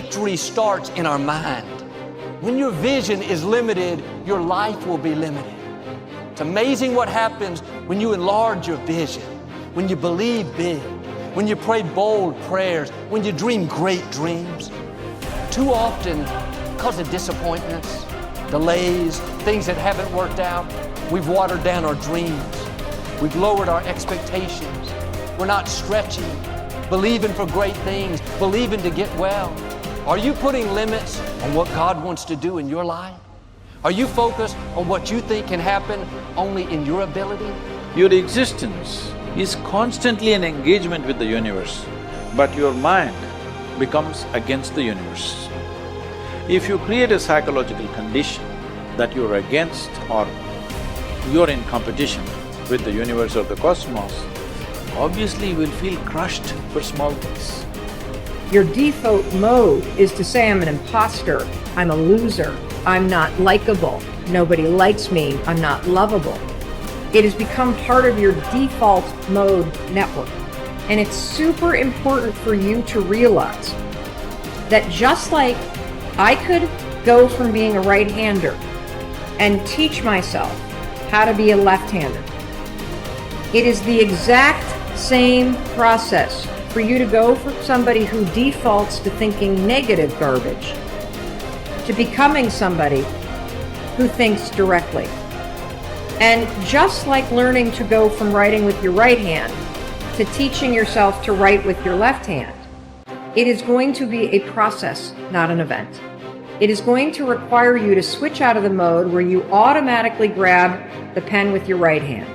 victory starts in our mind. When your vision is limited, your life will be limited. It's amazing what happens when you enlarge your vision, when you believe big, when you pray bold prayers, when you dream great dreams. Too often, because of disappointments, delays, things that haven't worked out, we've watered down our dreams. We've lowered our expectations. We're not stretching, believing for great things, believing to get well. Are you putting limits on what God wants to do in your life? Are you focused on what you think can happen only in your ability? Your existence is constantly an engagement with the universe, but your mind becomes against the universe. If you create a psychological condition that you're against or you're in competition with the universe or the cosmos, obviously you will feel crushed for small things. Your default mode is to say, I'm an imposter, I'm a loser, I'm not likable, nobody likes me, I'm not lovable. It has become part of your default mode network. And it's super important for you to realize that just like I could go from being a right-hander and teach myself how to be a left-hander, it is the exact same process for you to go from somebody who defaults to thinking negative garbage to becoming somebody who thinks directly. And just like learning to go from writing with your right hand to teaching yourself to write with your left hand, it is going to be a process, not an event. It is going to require you to switch out of the mode where you automatically grab the pen with your right hand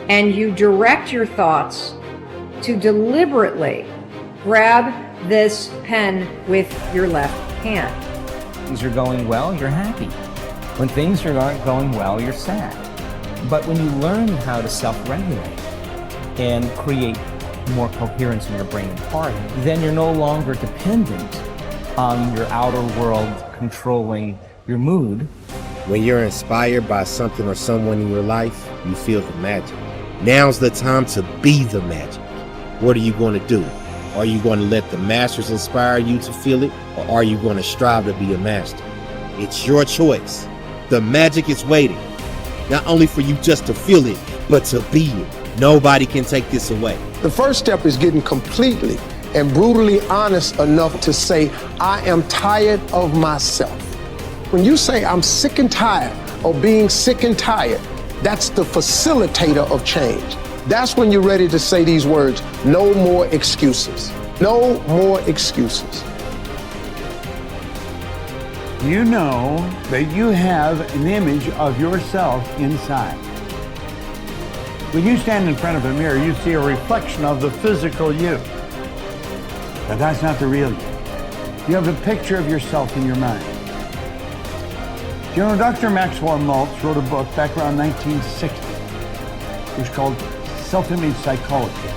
and you direct your thoughts to deliberately grab this pen with your left hand. Things are going well, you're happy. When things are not going well, you're sad. But when you learn how to self-regulate and create more coherence in your brain and heart, then you're no longer dependent on your outer world controlling your mood. When you're inspired by something or someone in your life, you feel the magic. Now's the time to be the magic. What are you going to do? Are you going to let the masters inspire you to feel it, or are you going to strive to be a master? It's your choice. The magic is waiting, not only for you just to feel it, but to be it. Nobody can take this away. The first step is getting completely and brutally honest enough to say, I am tired of myself. When you say I'm sick and tired of being sick and tired, that's the facilitator of change. That's when you're ready to say these words, no more excuses. No more excuses. You know that you have an image of yourself inside. When you stand in front of a mirror, you see a reflection of the physical you. But that's not the real you. You have a picture of yourself in your mind. You know, Dr. Maxwell Maltz wrote a book back around 1960. It was called Self-Image Psychology,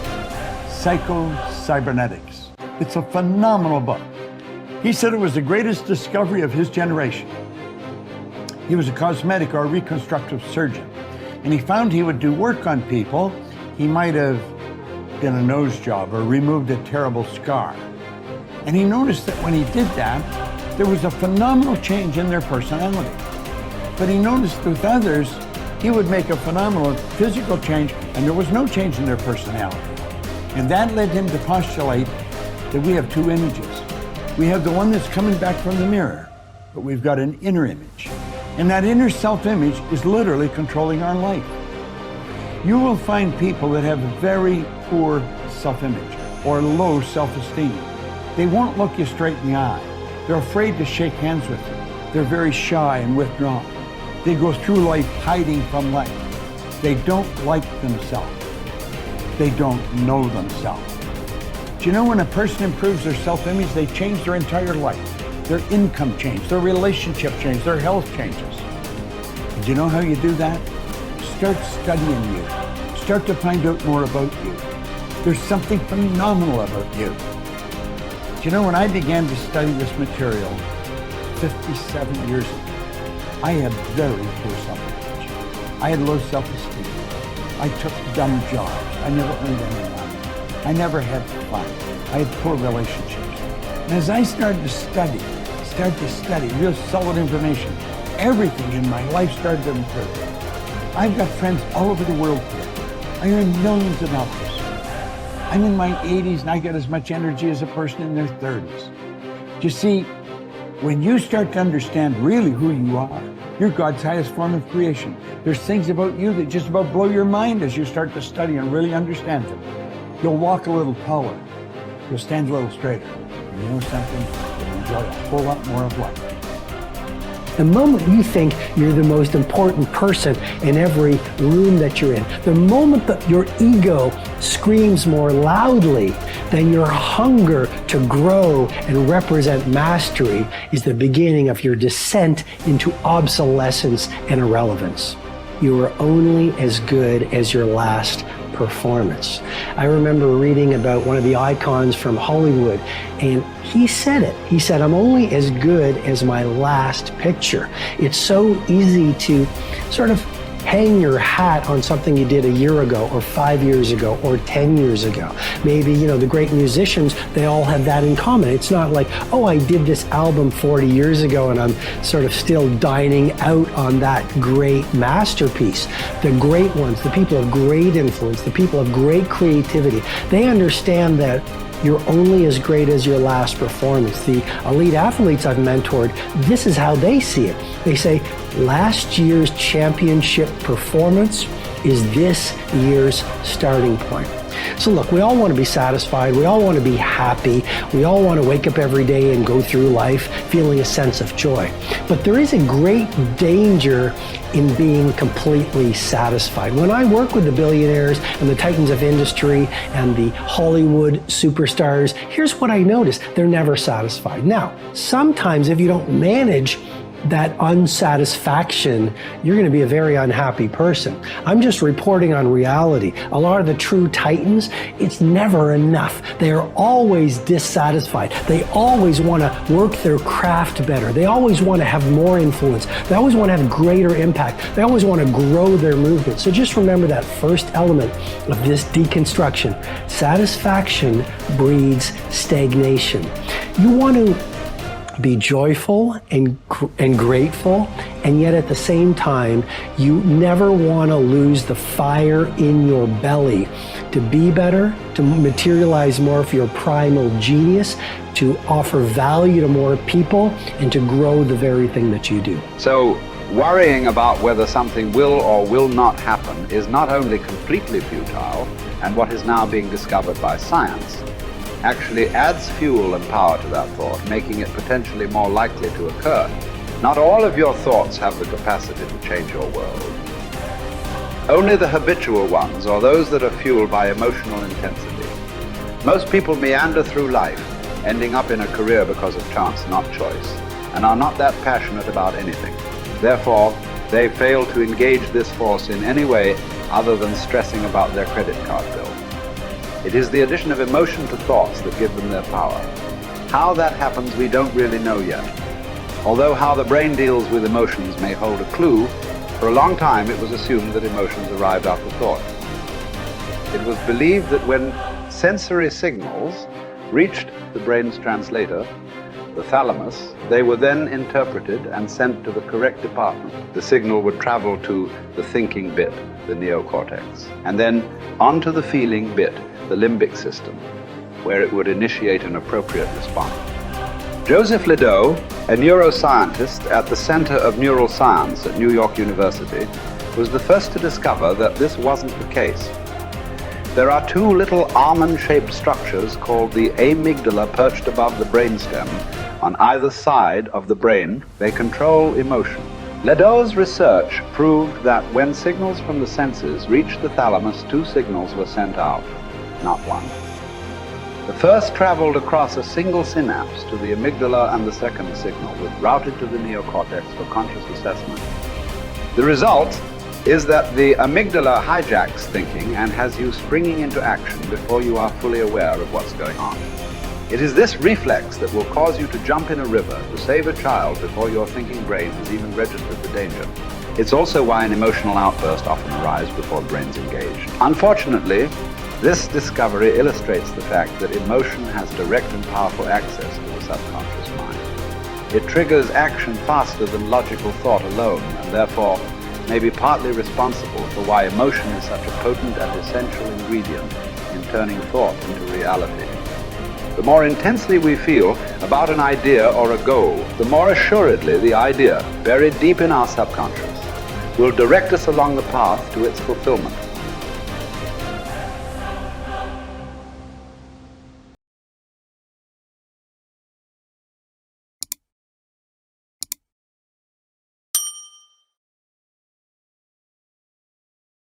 Psycho-Cybernetics. It's a phenomenal book. He said it was the greatest discovery of his generation. He was a cosmetic or reconstructive surgeon, and he found he would do work on people. He might have done a nose job or removed a terrible scar. And he noticed that when he did that, there was a phenomenal change in their personality. But he noticed with others, he would make a phenomenal physical change and there was no change in their personality. And that led him to postulate that we have two images. We have the one that's coming back from the mirror, but we've got an inner image. And that inner self-image is literally controlling our life. You will find people that have very poor self-image or low self-esteem. They won't look you straight in the eye. They're afraid to shake hands with you. They're very shy and withdrawn. They go through life hiding from life. They don't like themselves. They don't know themselves. Do you know when a person improves their self-image, they change their entire life. Their income changes, their relationship changes, their health changes. And do you know how you do that? Start studying you. Start to find out more about you. There's something phenomenal about you. Do you know, when I began to study this material 57 years ago, I had very poor self-image. I had low self-esteem. I took dumb jobs. I never earned any money. I never had fun. I had poor relationships. And as I started to study real solid information, everything in my life started to improve. I've got friends all over the world today. I earn millions of dollars. I'm in my 80s and I get as much energy as a person in their 30s. You see, when you start to understand really who you are, you're God's highest form of creation. There's things about you that just about blow your mind as you start to study and really understand them. You'll walk a little taller. You'll stand a little straighter. And you know something? You'll enjoy a whole lot more of life. The moment you think you're the most important person in every room that you're in, the moment that your ego screams more loudly than your hunger to grow and represent mastery, is the beginning of your descent into obsolescence and irrelevance. You are only as good as your last performance. I remember reading about one of the icons from Hollywood, and he said it. He said, I'm only as good as my last picture. It's so easy to sort of hang your hat on something you did a year ago or 5 years ago or 10 years ago. Maybe, the great musicians, they all have that in common. It's not like, oh, I did this album 40 years ago and I'm sort of still dining out on that great masterpiece. The great ones, the people of great influence, the people of great creativity, they understand that you're only as great as your last performance. The elite athletes I've mentored, this is how they see it. They say, last year's championship performance is this year's starting point. So look, we all want to be satisfied. We all want to be happy. We all want to wake up every day and go through life feeling a sense of joy. But there is a great danger in being completely satisfied. When I work with the billionaires and the titans of industry and the Hollywood superstars, here's what I notice. They're never satisfied. Now, sometimes if you don't manage that unsatisfaction, you're going to be a very unhappy person. I'm just reporting on reality. A lot of the true titans, it's never enough. They are always dissatisfied. They always want to work their craft better. They always want to have more influence. They always want to have greater impact. They always want to grow their movement. So just remember that first element of this deconstruction. Satisfaction breeds stagnation. You want to be joyful and grateful, and yet at the same time, you never want to lose the fire in your belly to be better, to materialize more of your primal genius, to offer value to more people, and to grow the very thing that you do. So, worrying about whether something will or will not happen is not only completely futile, and what is now being discovered by science, actually adds fuel and power to that thought, making it potentially more likely to occur. Not all of your thoughts have the capacity to change your world. Only the habitual ones, or those that are fueled by emotional intensity. Most people meander through life, ending up in a career because of chance, not choice, and are not that passionate about anything. Therefore, they fail to engage this force in any way other than stressing about their credit card bill. It is the addition of emotion to thoughts that give them their power. How that happens, we don't really know yet. Although how the brain deals with emotions may hold a clue, for a long time it was assumed that emotions arrived after thought. It was believed that when sensory signals reached the brain's translator, the thalamus, they were then interpreted and sent to the correct department. The signal would travel to the thinking bit, the neocortex, and then onto the feeling bit, the limbic system, where it would initiate an appropriate response. Joseph Ledoux, a neuroscientist at the Center of Neural Science at New York University, was the first to discover that this wasn't the case. There are two little almond-shaped structures called the amygdala perched above the brainstem on either side of the brain. They control emotion. Ledoux's research proved that when signals from the senses reached the thalamus, two signals were sent out, not one. The first traveled across a single synapse to the amygdala, and the second signal was routed to the neocortex for conscious assessment. The result is that the amygdala hijacks thinking and has you springing into action before you are fully aware of what's going on. It is this reflex that will cause you to jump in a river to save a child before your thinking brain has even registered the danger. It's also why an emotional outburst often arrives before the brain's engaged. Unfortunately, this discovery illustrates the fact that emotion has direct and powerful access to the subconscious mind. It triggers action faster than logical thought alone, and therefore may be partly responsible for why emotion is such a potent and essential ingredient in turning thought into reality. The more intensely we feel about an idea or a goal, the more assuredly the idea, buried deep in our subconscious, will direct us along the path to its fulfillment.